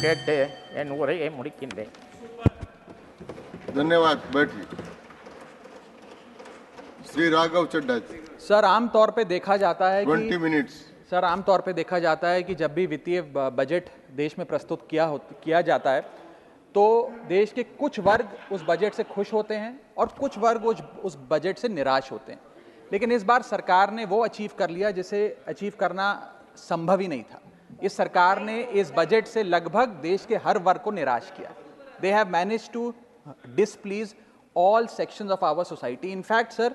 கேட்டு என் உரையை முடிக்கின்றேன். धन्यवाद. बैठिए. श्री राघव चड्ढा जी. सर आमतौर पे देखा जाता है 20 मिनट्स. सर आमतौर पे देखा जाता है कि जब भी वित्तीय बजट देश में प्रस्तुत किया जाता है तो देश के कुछ वर्ग उस बजट से खुश होते हैं और कुछ वर्ग उस बजट से निराश होते हैं. लेकिन इस बार सरकार ने वो अचीव कर लिया जिसे अचीव करना संभव ही नहीं था. इस सरकार ने इस बजट से लगभग देश के हर वर्ग को निराश किया. They have managed to displease all sections of our society. In fact sir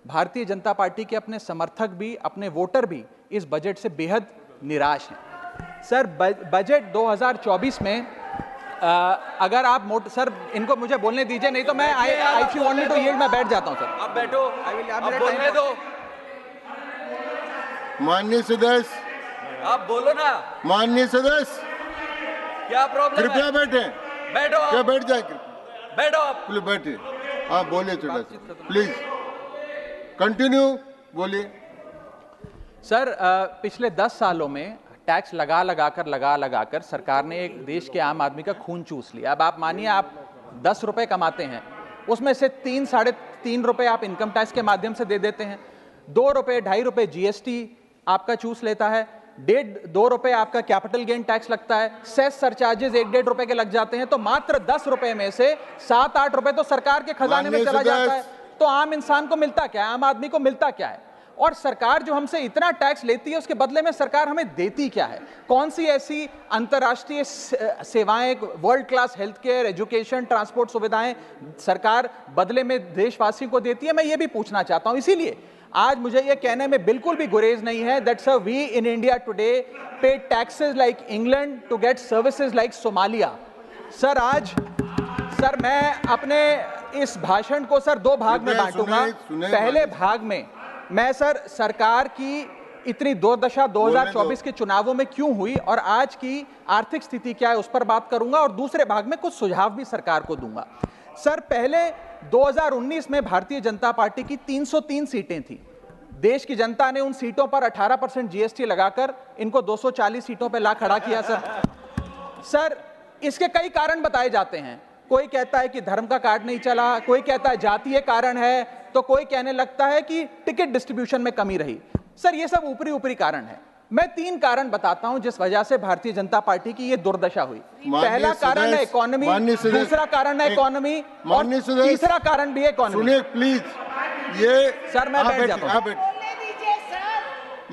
Bharatiya Janata party के अपने समर्थक भी, अपने वोटर भी इस बजट से बेहद निराश हैं. सर बजट 2024 में अगर आप सर इनको मुझे बोलने दीजिए, नहीं तो मैं if you want me to yield मैं बैठ जाता हूं सर. आप बैठो, आप बोलने दो. माननीय सदस्य, आप बोलो ना. माननीय सदस्य, क्या प्रॉब्लम है? कृपया बैठे. बैठो. क्या बैठ जाए? बैठो आप. प्लीज बैठिए. आप बोलिए चड्ढा जी, प्लीज कंटिन्यू बोलिए. सर पिछले 10 सालों में टैक्स लगा कर सरकार ने एक देश के आम आदमी का खून चूस लिया. अब आप मानिए आप 10 रुपए कमाते हैं, उसमें से 3-3.5 रुपए आप इनकम टैक्स के माध्यम से दे देते हैं, 2 रुपए 2.5 रुपए जीएसटी आपका चूस लेता है, 1.5-2 रुपए आपका कैपिटल गेन टैक्स लगता है, सेस सरचार्जेस 1-1.5 रुपए के लग जाते हैं, तो मात्र 10 रुपए में से 7-8 रुपए तो सरकार के खजाने में चला जाता है. तो आम इंसान को मिलता क्या है, आम आदमी को मिलता क्या है? और सरकार जो हमसे इतना टैक्स लेती है उसके बदले में सरकार हमें देती क्या है? कौन सी ऐसी अंतर्राष्ट्रीय सेवाएं, world class health care, education, transport सुविधाएं सरकार बदले में देशवासियों को देती है? मैं ये भी पूछना चाहता हूं. इसीलिए आज मुझे ये कहने में बिल्कुल भी गुरेज नहीं है that sir we in India today pay taxes like England to get services like Somalia. Sir मैं अपने इस भाषण को सर 2 भाग में बांटूंगा. पहले भाग में मैं सर सरकार की इतनी दुर्दशा 2024 के चुनावों में क्यों हुई और आज की आर्थिक स्थिति क्या है उस पर बात करूंगा, और दूसरे भाग में कुछ सुझाव भी सरकार को दूंगा. सर पहले 2019 में भारतीय जनता पार्टी की 303 सीटें थी. देश की जनता ने उन सीटों पर 18% जीएसटी लगाकर इनको 240 सीटों पर ला खड़ा किया. सर इसके कई कारण बताए जाते हैं. कोई कहता है कि धर्म का कार्ड नहीं चला, कोई कहता है जातीय कारण है, तो कोई कहने लगता है कि टिकट डिस्ट्रीब्यूशन में कमी रही. सर ये सब ऊपरी कारण है. मैं 3 कारण बताता हूं जिस वजह से भारतीय जनता पार्टी की ये दुर्दशा हुई. पहला कारण है इकोनॉमी, दूसरा कारण है इकोनॉमी, और तीसरा कारण भी है इकोनॉमी. सुनिए प्लीज. ये सर मैं बैठ जाता हूं.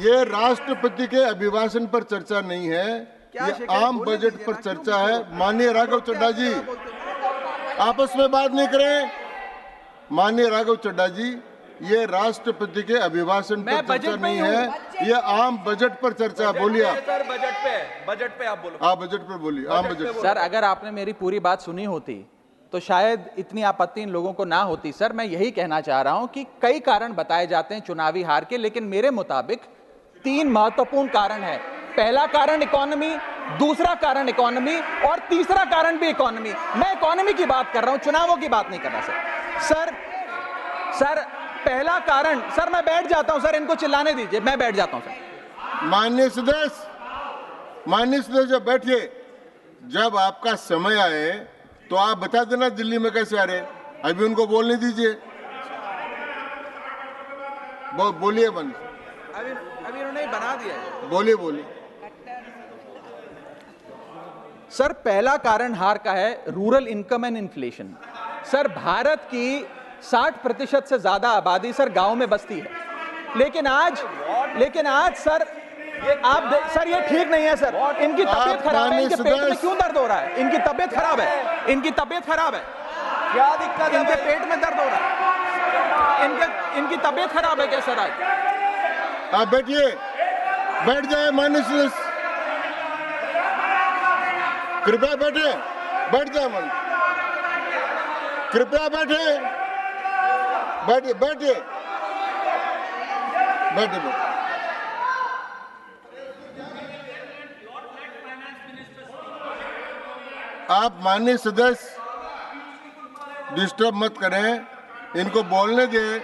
ये राष्ट्रपति के अभिभाषण पर चर्चा नहीं है, ये आम बजट पर चर्चा है. माननीय राघव चड्ढा जी आपस में बात नहीं करें. माननीय राघव चड्ढा जी, ये राष्ट्रपति के अभिभाषण पर चर्चा नहीं है, ये आम बजट पर चर्चा. बोलिए आप. सर बजट पे आप बोलो. आप बजट पर बोलिए. आम बजट. सर अगर आपने मेरी पूरी बात सुनी होती तो शायद इतनी आपत्ति इन लोगों को ना होती. सर मैं यही कहना चाह रहा हूं कि कई कारण बताए जाते हैं चुनावी हार के, लेकिन मेरे मुताबिक 3 महत्वपूर्ण कारण है. पहला कारण इकोनॉमी, दूसरा कारण इकोनॉमी, और तीसरा कारण भी इकोनॉमी. मैं इकोनॉमी की बात कर रहा हूं, चुनावों की बात नहीं कर रहा. सर पहला कारण. सर मैं बैठ जाता हूं सर, इनको चिल्लाने दीजिए, मैं बैठ जाता हूं सर. माननीय सदस्य बैठिए. जब आपका समय आए तो आप बता देना दिल्ली में कैसे आ रहे. अभी उनको बोलने दीजिए. बोलिए. अभी उन्होंने बना दिया है. बोलिए. सर पहला कारण हार का है rural income and inflation. Sir Bharat की 60% से ज्यादा आबादी सर गांव में बसती है, लेकिन आज सर सर ये ठीक नहीं है. सर इनकी तबीयत खराब है. इनके पेट में क्यों दर्द हो रहा है? इनकी तबीयत खराब है. क्या दिक्कत है? इनके पेट में दर्द हो रहा है. इनकी तबीयत खराब है क्या सर? आज आप बैठिए. बैठ जाए माननीय सदस्य. कृपया बैठे. बैठ जाए मन. कृपया बैठे. बैठिए. आप माननीय सदस्य डिस्टर्ब मत करें, इनको बोलने दें.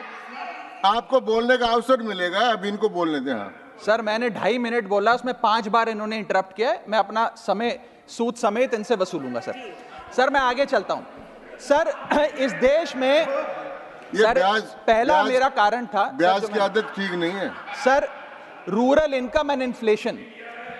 आपको बोलने का अवसर मिलेगा, अभी इनको बोलने दें. हाँ सर मैंने 2.5 मिनट बोला, उसमें 5 बार इन्होंने इंटरप्ट किया है. मैं अपना समय सूद समेत इनसे वसूलूंगा सर। सर मैं आगे चलता हूं सर। इस देश में सर पहला मेरा कारण था, ब्याज की आदत ठीक नहीं है sir, rural income and inflation.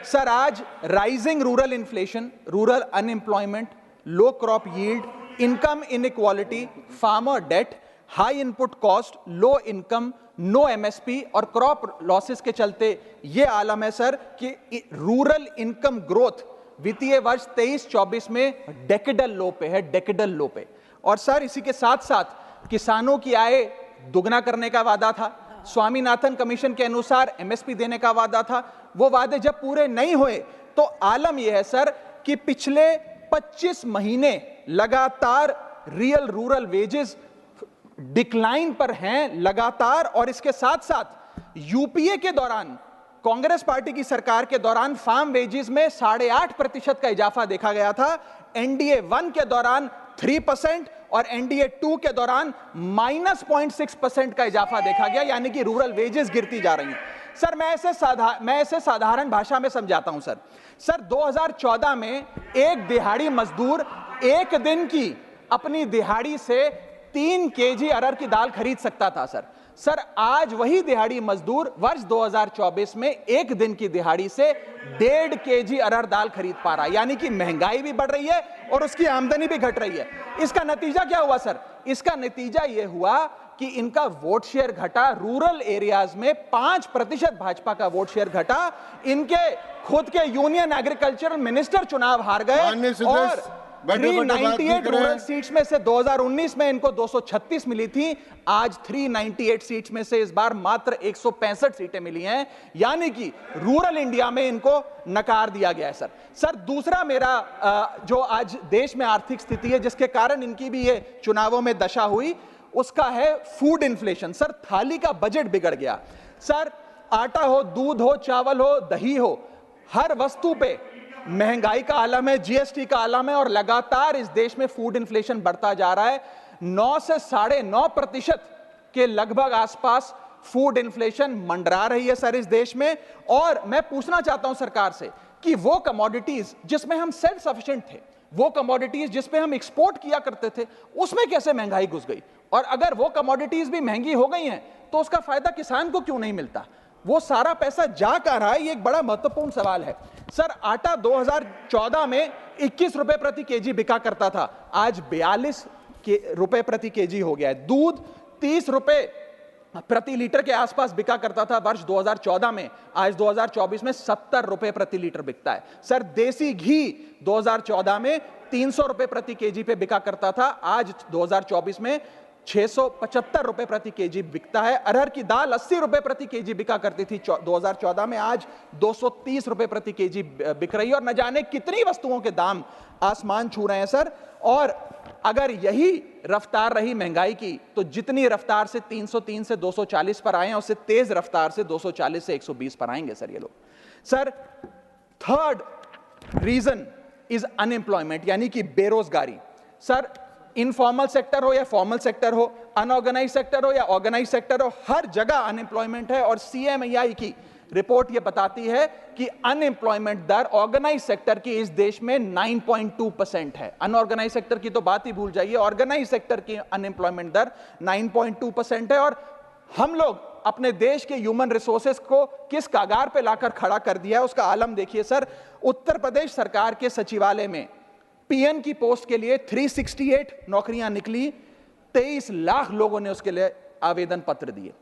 Sir आज rising rural inflation, rural unemployment, low crop yield, income inequality, farmer debt, high input cost, low income, no MSP और क्रॉप लॉसेस के चलते यह आलम है सर कि रूरल इनकम ग्रोथ वित्तीय वर्ष 23-24 में डेकेडल लो पे है, डेकेडल लो पे। और सर इसी के साथ साथ किसानों की आय दुगना करने का वादा था, स्वामीनाथन कमीशन के अनुसार एमएसपी देने का वादा था, वो वादे जब पूरे नहीं हुए तो आलम यह है सर कि पिछले 25 महीने लगातार रियल रूरल वेजेस डिक्लाइन पर हैं लगातार। और इसके साथ साथ यूपीए के दौरान, कांग्रेस पार्टी की सरकार के दौरान फार्म वेजेस में 8.5% का इजाफा देखा गया था, एनडीए 1 के दौरान 3% और एनडीए 2 के दौरान -0.6% का इजाफा देखा गया, यानी कि रूरल वेजेस गिरती जा रही हैं। सर मैं ऐसे साधारण भाषा में समझाता हूं सर। सर 2014 में एक दिहाड़ी मजदूर एक दिन की अपनी दिहाड़ी से 3 केजी अरहर की दाल खरीद सकता था सर। सर आज वही दिहाड़ी मजदूर वर्ष 2024 में एक दिन की दिहाड़ी से 1.5 केजी अरहर दाल खरीद पा रहा है, यानी कि महंगाई भी बढ़ रही है और उसकी आमदनी भी घट रही है। इसका नतीजा क्या हुआ सर? इसका नतीजा यह हुआ कि इनका वोट शेयर घटा, रूरल एरियाज में 5% भाजपा का वोट शेयर घटा, इनके खुद के यूनियन एग्रीकल्चरल मिनिस्टर चुनाव हार गए और 398 रूरल सीट्स में से 2019 में इनको 236 मिली थी, आज 398 सीट्स में से इस बार मात्र 165 सीटें मिली हैं, यानी कि रूरल इंडिया में इनको नकार दिया गया है सर। सर दूसरा मेरा जो आज देश में आर्थिक स्थिति है जिसके कारण इनकी भी ये चुनावों में दशा हुई, उसका है फूड इन्फ्लेशन। सर थाली का बजट बिगड़ गया सर, आटा हो, दूध हो, चावल हो, दही हो, हर वस्तु पे महंगाई का आलम है, जीएसटी का आलम है और लगातार इस देश में फूड इन्फ्लेशन बढ़ता जा रहा है। 9 से 9.5% के लगभग आसपास फूड इन्फ्लेशन मंडरा रही है सर इस देश में। और मैं पूछना चाहता हूं सरकार से कि वो कमोडिटीज जिसमें हम सेल्फ सफिशिएंट थे, वो कमोडिटीज जिसमें हम एक्सपोर्ट किया करते थे, उसमें कैसे महंगाई घुस गई? और अगर वो कमोडिटीज भी महंगी हो गई हैं तो उसका फायदा किसान को क्यों नहीं मिलता? वो सारा पैसा जा कहां रहा है? ये एक बड़ा महत्वपूर्ण सवाल है सर। आटा 2014 में 21 रुपए प्रति केजी बिका करता था, आज 42 रुपए प्रति केजी हो गया है। दूध 30 रुपए प्रति लीटर के आसपास बिका करता था वर्ष 2014 में, आज 2024 में 70 रुपए प्रति लीटर बिकता है सर। देसी घी 2014 में 300 रुपए प्रति केजी पे बिका करता था, आज 2024 में 675 रुपए प्रति केजी बिकता है। अरहर की दाल 80 रुपए प्रति केजी बिका करती थी 2014 में, आज 230 रुपए प्रति केजी बिक रही है और न जाने कितनी वस्तुओं के दाम आसमान छू रहे हैं सर। और अगर यही रफ्तार रही महंगाई की तो जितनी रफ्तार से 303 से 240 पर आए हैं उससे तेज रफ्तार से 240 से 120 पर आएंगे सर ये लोग। Sir third reason is unemployment, यानी कि बेरोजगारी। सर इनफॉर्मल सेक्टर हो या फॉर्मल सेक्टर हो, अनऑर्गेनाइज सेक्टर हो या ऑर्गेनाइज सेक्टर हो, हर जगह अनएम्प्लॉयमेंट है। और सीएमआई की रिपोर्ट यह बताती है कि अनएम्प्लॉयमेंट दर ऑर्गेनाइज सेक्टर की इस देश में 9.2% है। अनऑर्गेनाइज सेक्टर की तो बात ही भूल जाइए, ऑर्गेनाइज सेक्टर की अनएम्प्लॉयमेंट दर 9.2% है। और हम लोग अपने देश के ह्यूमन रिसोर्सेज को किस कागार पे लाकर खड़ा कर दिया है उसका आलम देखिए सर। उत्तर प्रदेश सरकार के सचिवालय में पीएन की पोस्ट के लिए 368 नौकरियां निकली, 23 लाख लोगों ने उसके लिए आवेदन पत्र दिए।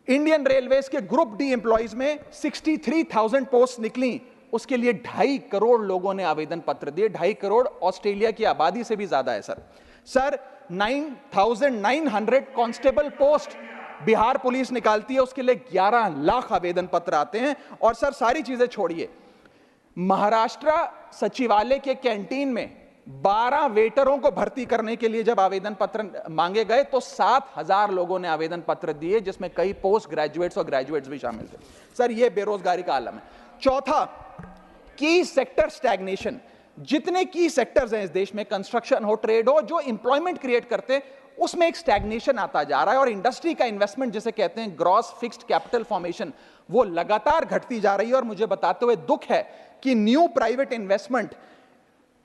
इंडियन रेलवेज के ग्रुप डी एम्प्लॉइज में 63,000 पोस्ट निकली, उसके लिए 2.5 करोड़ लोगों ने आवेदन पत्र दिए। 2.5 करोड़ ऑस्ट्रेलिया की आबादी से भी ज्यादा है sir. Sir 9,900 constable post Bihar police निकालती है, उसके लिए 11 लाख आवेदन पत्र आते हैं। और सर सारी चीजें छोड़िए, महाराष्ट्र सचिवालय के कैंटीन में 12 वेटरों को भर्ती करने के लिए जब आवेदन पत्र मांगे गए तो 7,000 लोगों ने आवेदन पत्र दिए, जिसमें कई पोस्ट ग्रेजुएट्स और ग्रेजुएट्स भी शामिल थे। सर यह बेरोजगारी का आलम है। चौथा, की सेक्टर स्टैग्नेशन। जितने की सेक्टर्स हैं इस देश में, कंस्ट्रक्शन हो, ट्रेड हो, जो इंप्लॉयमेंट क्रिएट करते उसमें एक स्टैग्नेशन आता जा रहा है। और इंडस्ट्री का इन्वेस्टमेंट जिसे कहते हैं ग्रॉस फिक्स्ड कैपिटल फॉर्मेशन, वो लगातार घटती जा रही है। और मुझे बताते हुए दुख है कि न्यू प्राइवेट इन्वेस्टमेंट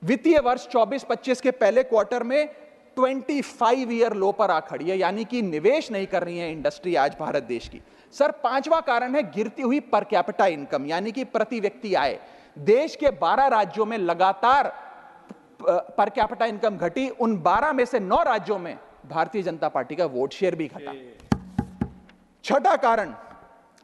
वित्तीय वर्ष 24-25 के पहले क्वार्टर में 25 ईयर लो पर आ खड़ी है, यानी कि निवेश नहीं कर रही है इंडस्ट्री आज भारत देश की। सर, पांचवा कारण है गिरती हुई पर कैपिटा इनकम, यानी कि प्रति व्यक्ति आय। देश के 12 राज्यों में लगातार पर कैपिटा इनकम घटी, उन 12 में से 9 राज्यों में भारतीय जनता पार्टी का वोट शेयर भी घटा। छठा कारण,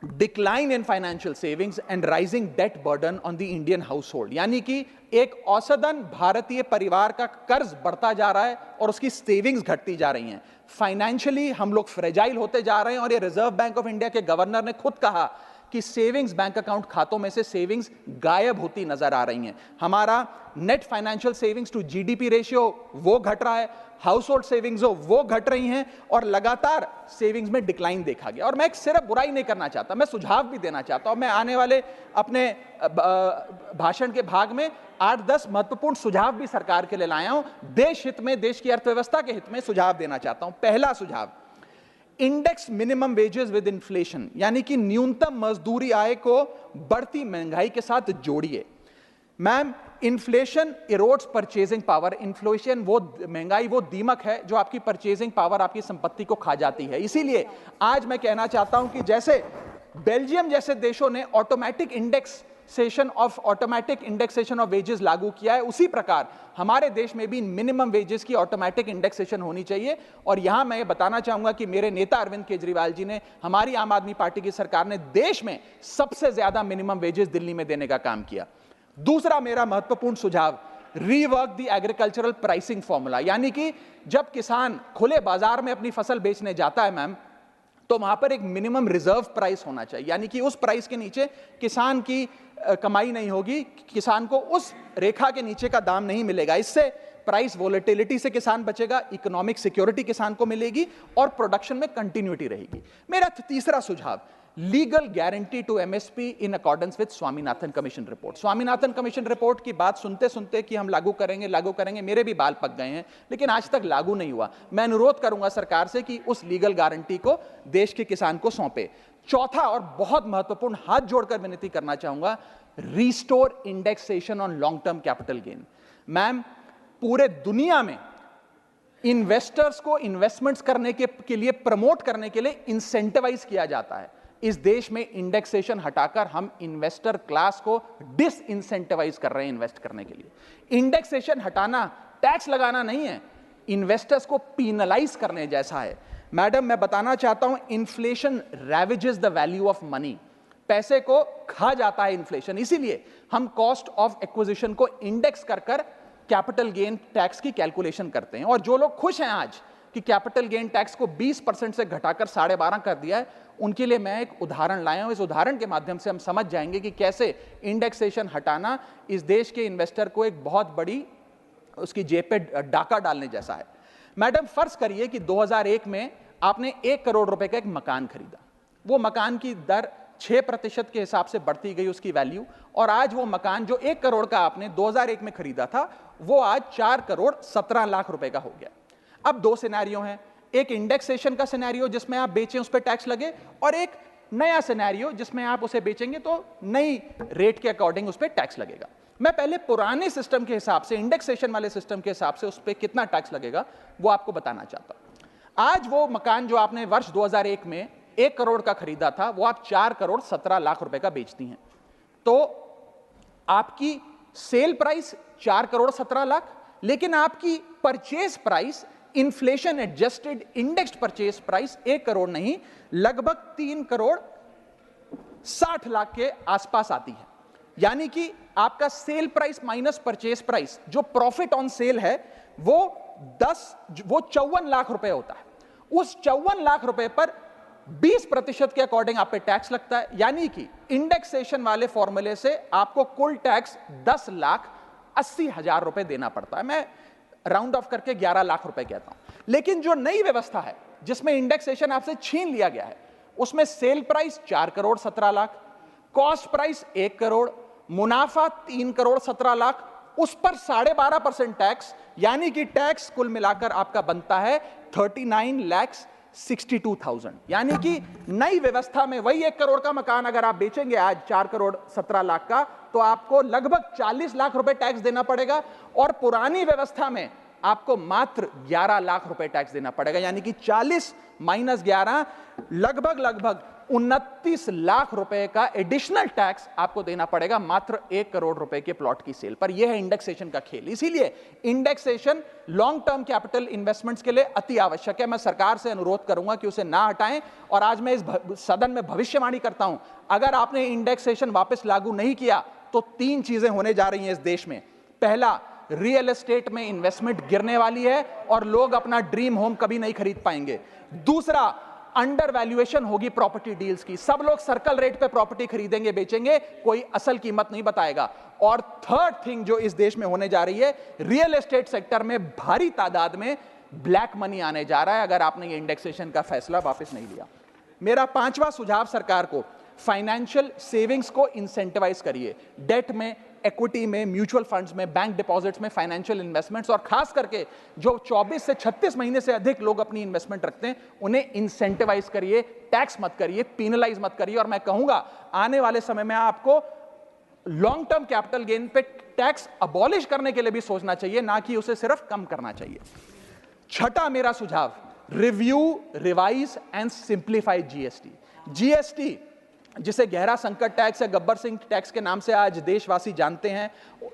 decline in financial savings and rising debt burden on the Indian household, यानी कि एक औसतन भारतीय परिवार का कर्ज बढ़ता जा रहा है और उसकी सेविंग्स घटती जा रही हैं। फाइनेंशियली हम लोग फ्रेजाइल होते जा रहे हैं, और ये रिजर्व बैंक ऑफ इंडिया के गवर्नर ने खुद कहा कि सेविंग्स बैंक अकाउंट खातों में से सेविंग्स गायब होती नजर आ रही हैं। हमारा net financial savings to GDP ratio वो घट रहा है, हाउस होल्ड सेविंग्स वो घट रही हैं, और लगातार सेविंग्स में डिक्लाइन देखा गया। और मैं एक सिर्फ बुराई नहीं करना चाहता, मैं सुझाव भी देना चाहता हूं। मैं आने वाले अपने भाषण के भाग में 8-10 महत्वपूर्ण सुझाव भी सरकार के लिए लाया हूं। देश हित में, देश की अर्थव्यवस्था के हित में सुझाव देना चाहता हूं। पहला सुझाव, index minimum wages with inflation, यानी कि न्यूनतम मजदूरी आय को बढ़ती महंगाई के साथ जोड़िए। Ma'am, inflation erodes purchasing power. Inflation वो महंगाई वो दीमक है जो आपकी परचेजिंग पावर, आपकी संपत्ति को खा जाती है। इसीलिए आज मैं कहना चाहता हूं कि जैसे बेल्जियम जैसे देशों ने ऑटोमेटिक इंडेक्सेशन ऑफ वेजेस लागू किया है, उसी प्रकार हमारे देश में भी मिनिमम वेजेस की ऑटोमेटिक इंडेक्सेशन होनी चाहिए। और यहां मैं ये बताना चाहूंगा कि मेरे नेता अरविंद केजरीवाल जी ने, हमारी आम आदमी पार्टी की सरकार ने देश में सबसे ज्यादा मिनिमम वेजेस दिल्ली में देने का काम किया। दूसरा मेरा महत्वपूर्ण सुझाव, rework the agricultural pricing formula, यानी कि जब किसान खुले बाजार में अपनी फसल बेचने जाता है मैम, तो वहां पर एक मिनिमम रिजर्व प्राइस होना चाहिए, यानी कि उस प्राइस के नीचे किसान की कमाई नहीं होगी, किसान को उस रेखा के नीचे का दाम नहीं मिलेगा। इससे प्राइस वोलेटिलिटी से किसान बचेगा, इकोनॉमिक सिक्योरिटी किसान को मिलेगी और प्रोडक्शन में कंटिन्यूटी रहेगी। मेरा तीसरा सुझाव, legal guarantee to MSP in accordance with Swaminathan commission report. Swaminathan commission report की बात सुनते सुनते कि हम लागू करेंगे, मेरे भी बाल पक गए हैं, लेकिन आज तक लागू नहीं हुआ। मैं अनुरोध करूंगा सरकार से कि उस लीगल गारंटी को देश के किसान को सौंपे। चौथा और बहुत महत्वपूर्ण, हाथ जोड़कर विनती करना चाहूंगा, restore indexation on long term capital gain. Ma'am, पूरे दुनिया में इन्वेस्टर्स को इन्वेस्टमेंट्स करने के लिए प्रमोट करने के लिए इंसेंटिवाइज किया जाता है। इस देश में इंडेक्सेशन हटाकर हम इन्वेस्टर क्लास को डिसइंसेंटिवाइज कर रहे हैं इन्वेस्ट करने के लिए। इंडेक्सेशन हटाना टैक्स लगाना नहीं है, इन्वेस्टर्स को पीनलाइज करने जैसा है। मैडम, मैं बताना चाहता हूं, inflation ravages the value of money. पैसे को खा जाता है इन्फ्लेशन, इसीलिए हम कॉस्ट ऑफ एक्विजिशन को इंडेक्स कर कैपिटल गेन टैक्स की कैलकुलेशन करते हैं। और जो लोग खुश हैं आज कि कैपिटल गेन टैक्स को 20% से घटाकर 12.5 कर दिया है, उनके लिए मैं एक उदाहरण लाया हूं। इस उदाहरण के माध्यम से हम समझ जाएंगे कि कैसे इंडेक्सेशन हटाना इस देश के इन्वेस्टर को एक बहुत बड़ी उसकी जेब पे डाका डालने जैसा है। मैडम, फर्ज करिए कि 2001 में आपने 1 करोड़ रुपए का एक मकान खरीदा। वो मकान की दर 6% के हिसाब से बढ़ती गई उसकी वैल्यू, और आज वो मकान जो 1 करोड़ का आपने 2001 में खरीदा था, वो आज 4 करोड़ 17 लाख रुपए का हो गया। अब 2 सिनेरियो हैं, एक इंडेक्सेशन का सिनेरियो जिसमें आप बेचें उस पर टैक्स लगे, और एक नया सिनेरियो जिसमें आप उसे बेचेंगे तो नई रेट के अकॉर्डिंग उस पर टैक्स लगेगा। मैं पहले पुराने सिस्टम के हिसाब से, इंडेक्सेशन वाले सिस्टम के हिसाब से उस पर कितना टैक्स लगेगा वो आपको बताना चाहता हूं। आज वो मकान जो आपने वर्ष 2001 में 1 करोड़ का खरीदा था, वो आप 4 करोड़ 17 लाख रुपए का बेचती हैं, तो आपकी सेल प्राइस 4 करोड़ 17 लाख, लेकिन आपकी purchase price, inflation adjusted indexed purchase price 1 crore नहीं, लगभग 3 करोड़ 60 लाख के आसपास आती है। यानी कि आपका sale price minus purchase price, जो प्रॉफिट ऑन सेल है, वो 54 लाख रुपए होता है। उस 54 लाख रुपए पर 20% के अकॉर्डिंग आप पे टैक्स लगता है। यानी कि इंडेक्सेशन वाले फॉर्मूले से आपको कुल टैक्स 10,80,000 रुपए देना पड़ता है। मैं राउंड ऑफ करके 11 लाख रुपए कहता हूं। लेकिन जो नई व्यवस्था है जिसमें इंडेक्सेशन आपसे छीन लिया गया है, उसमें sale price 4 crore 17 lakh, cost price 1 crore, मुनाफा 3 करोड़ 17 लाख, उस पर 12.5% टैक्स, यानी कि टैक्स कुल मिलाकर आपका बनता है 39 लाख 62,000। यानी कि नई व्यवस्था में वही 1 करोड़ का मकान अगर आप बेचेंगे आज 4 करोड़ 17 लाख का, तो आपको लगभग 40 लाख रुपए टैक्स देना पड़ेगा, और पुरानी व्यवस्था में आपको मात्र 11 लाख रुपए टैक्स देना पड़ेगा। यानी कि 40 माइनस 11 लगभग 29 लाख रुपए का एडिशनल टैक्स आपको देना पड़ेगा मात्र 1 करोड़ रुपए के प्लॉट की सेल पर। यह है इंडेक्सेशन का खेल। इसीलिए indexation long term capital investments के लिए अति आवश्यक है। मैं सरकार से अनुरोध करूंगा कि उसे ना हटाएं, और आज मैं इस सदन में भविष्यवाणी करता हूं, अगर आपने इंडेक्सेशन वापस लागू नहीं किया तो 3 चीजें होने जा रही हैं इस देश में। पहला, रियल एस्टेट में इन्वेस्टमेंट गिरने वाली है और लोग अपना ड्रीम होम कभी नहीं खरीद पाएंगे। दूसरा, अंडर वैल्यूएशन होगी प्रॉपर्टी डील्स की, सब लोग सर्कल रेट पे प्रॉपर्टी खरीदेंगे बेचेंगे, कोई असल कीमत नहीं बताएगा। और थर्ड थिंग जो इस देश में होने जा रही है, रियल एस्टेट सेक्टर में भारी तादाद में ब्लैक मनी आने जा रहा है अगर आपने ये इंडेक्सेशन का फैसला वापस नहीं लिया। मेरा 5वां सुझाव सरकार को, फाइनेंशियल सेविंग्स को इंसेंटिवाइज करिए। डेट में, इक्विटी में, म्यूचुअल फंड्स में, बैंक डिपॉजिट्स में फाइनेंशियल इन्वेस्टमेंट्स, और खास करके जो 24 से 36 महीने से अधिक लोग अपनी इन्वेस्टमेंट रखते हैं उन्हें इंसेंटिवाइज करिए, टैक्स मत करिए, पेनलाइज मत करिए। और मैं कहूंगा आने वाले समय में आपको लॉन्ग टर्म कैपिटल गेन पे टैक्स अबॉलिश करने के लिए भी सोचना चाहिए, ना कि उसे सिर्फ कम करना चाहिए। छठा मेरा सुझाव, review, revise and simplify GST. GST जिसे गहरा संकट टैक्स या गब्बर सिंह टैक्स के नाम से आज देशवासी जानते हैं,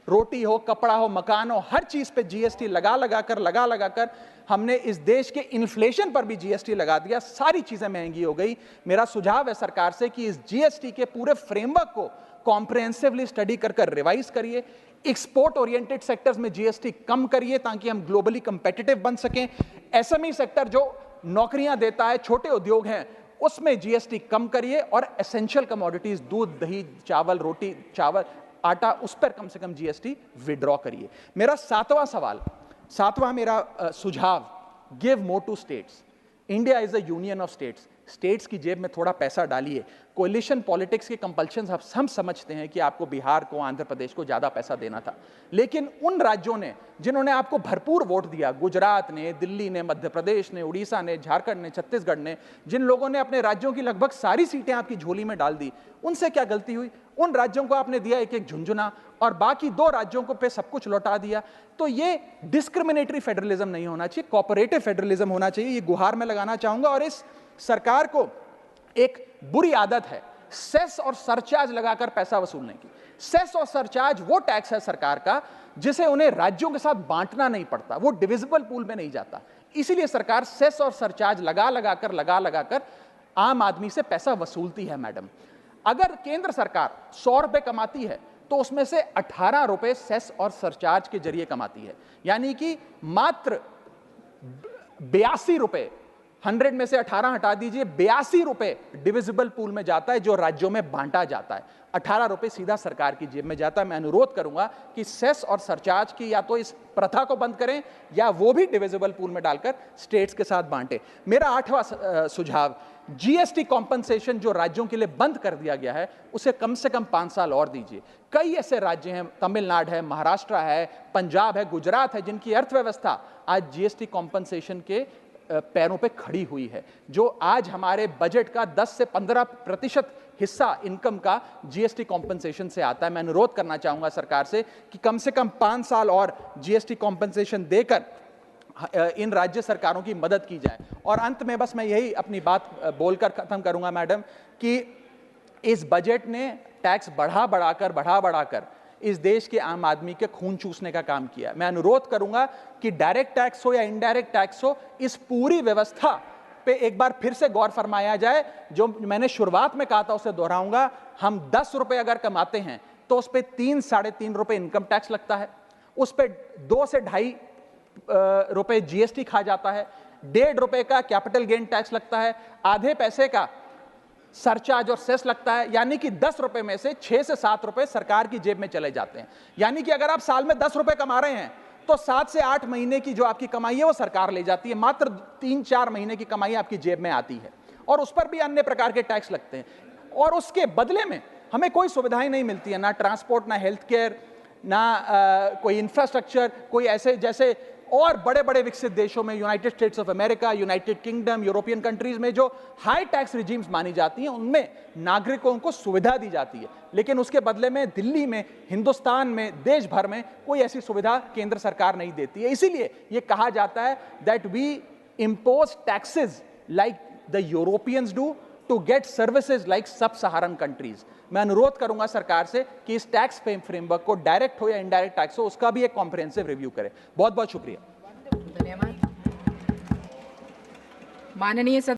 रोटी हो, कपड़ा हो, मकान हो, हर चीज पे जीएसटी लगा लगा कर हमने इस देश के इन्फ्लेशन पर भी जीएसटी लगा दिया, सारी चीजें महंगी हो गई। मेरा सुझाव है सरकार से कि इस जीएसटी के पूरे फ्रेमवर्क को कॉम्प्रिहेंसिवली स्टडी कर रिवाइज करिए। एक्सपोर्ट ओरिएंटेड सेक्टर्स में जीएसटी कम करिए ताकि हम ग्लोबली कंपेटिटिव बन सकें। एसएमई सेक्टर जो नौकरियां देता है, छोटे उद्योग हैं, उसमें जीएसटी कम करिए। और एसेंशियल कमोडिटीज, दूध, दही, चावल, रोटी, चावल, आटा, उस पर कम से कम जीएसटी विड्रॉ करिए। मेरा 7वां मेरा सुझाव, give more to states. India is a union of states. States की जेब में थोड़ा पैसा डालिए। कोलिशन पॉलिटिक्स के कंपल्शन हम समझते हैं कि आपको बिहार को, आंध्र प्रदेश को ज्यादा पैसा देना था, लेकिन उन राज्यों ने जिन्होंने आपको भरपूर वोट दिया, गुजरात ने, दिल्ली ने, मध्य प्रदेश ने, उड़ीसा ने, झारखंड ने, छत्तीसगढ़ ने, जिन लोगों ने अपने राज्यों की लगभग सारी सीटें आपकी झोली में डाल दी, उनसे क्या गलती हुई? उन राज्यों को आपने दिया एक एक झुंझुना और बाकी 2 राज्यों को पे सब कुछ लौटा दिया। तो ये डिस्क्रिमिनेटरी फेडरलिज्म नहीं होना चाहिए, कोऑपरेटिव फेडरलिज्म होना चाहिए। ये गुहार में लगाना चाहूंगा। और इस सरकार को एक बुरी आदत है सेस और सरचार्ज लगाकर पैसा वसूलने की। सेस और सरचार्ज वो टैक्स है सरकार का जिसे उन्हें राज्यों के साथ बांटना नहीं पड़ता, वो डिविजिबल पूल में नहीं जाता। इसीलिए सरकार सेस और सरचार्ज लगा लगाकर आम आदमी से पैसा वसूलती है। मैडम, अगर केंद्र सरकार 100 रुपए कमाती है तो उसमें से 18 रुपए सेस और सरचार्ज के जरिए कमाती है, यानी कि मात्र 82 रुपए, 100 में से 18 हटा दीजिए, 82 रुपए डिविजिबल पूल में जाता है जो राज्यों में बांटा जाता है। 18 रुपए सीधा सरकार की जेब में जाता है। मैं अनुरोध करूंगा कि सेस और सरचार्ज की या तो इस प्रथा को बंद करें या वो भी डिविजिबल पूल में डालकर स्टेट्स के साथ बांटे। मेरा 8वां सुझाव, जीएसटी कॉम्पनसेशन जो राज्यों के लिए बंद कर दिया गया है उसे कम से कम 5 साल और दीजिए। कई ऐसे राज्य हैं, तमिलनाडु है, महाराष्ट्र है, पंजाब है, गुजरात है, जिनकी अर्थव्यवस्था आज जीएसटी कॉम्पनसेशन के पैरों पे खड़ी हुई है, जो आज हमारे बजट का 10 से 15% हिस्सा इनकम का जीएसटी कॉम्पनसेशन से आता है। मैं अनुरोध करना चाहूंगा सरकार से कि कम से कम 5 साल और जीएसटी कॉम्पनसेशन देकर इन राज्य सरकारों की मदद की जाए। और अंत में बस मैं यही अपनी बात बोलकर खत्म करूंगा मैडम, कि इस बजट ने टैक्स बढ़ा बढ़ाकर इस देश के आम आदमी के खून चूसने का काम किया। मैं अनुरोध करूंगा कि डायरेक्ट टैक्स हो या इनडायरेक्ट टैक्स हो, इस पूरी व्यवस्था पे एक बार फिर से गौर फरमाया जाए। जो मैंने शुरुआत में कहा था उसे दोहराऊंगा, हम 10 रुपए अगर कमाते हैं तो उस पर 3-3.5 रुपए इनकम टैक्स लगता है, उस पर 2 से 2.5 रुपए जीएसटी खा जाता है, 1.5 रुपए का कैपिटल गेन टैक्स लगता है, आधे पैसे का सरचार्ज और सेस लगता है, यानी कि 10 रुपए में से 6 से 7 रुपए सरकार की जेब में चले जाते हैं। यानी कि अगर आप साल में 10 रुपए कमा रहे हैं तो 7 से 8 महीने की जो आपकी कमाई है वो सरकार ले जाती है, मात्र 3-4 महीने की कमाई आपकी जेब में आती है, और उस पर भी अन्य प्रकार के टैक्स लगते हैं। और उसके बदले में हमें कोई सुविधाएं नहीं मिलती है, ना ट्रांसपोर्ट, ना हेल्थ केयर, ना कोई इंफ्रास्ट्रक्चर, कोई ऐसे जैसे और बड़े बड़े विकसित देशों में, United states of America, United kingdom, European countries में जो हाई टैक्स रिजीम्स मानी जाती हैं, उनमें नागरिकों को सुविधा दी जाती है, लेकिन उसके बदले में दिल्ली में, हिंदुस्तान में, देश भर में कोई ऐसी सुविधा केंद्र सरकार नहीं देती है। इसीलिए यह कहा जाता है that we impose taxes like the Europeans do to get services like sub-Saharan countries। मैं अनुरोध करूंगा सरकार से कि इस टैक्स फ्रेमवर्क को डायरेक्ट हो या इनडायरेक्ट टैक्स हो, उसका भी एक कॉम्प्रिहेंसिव रिव्यू करें। बहुत बहुत शुक्रिया। धन्यवाद। माननीय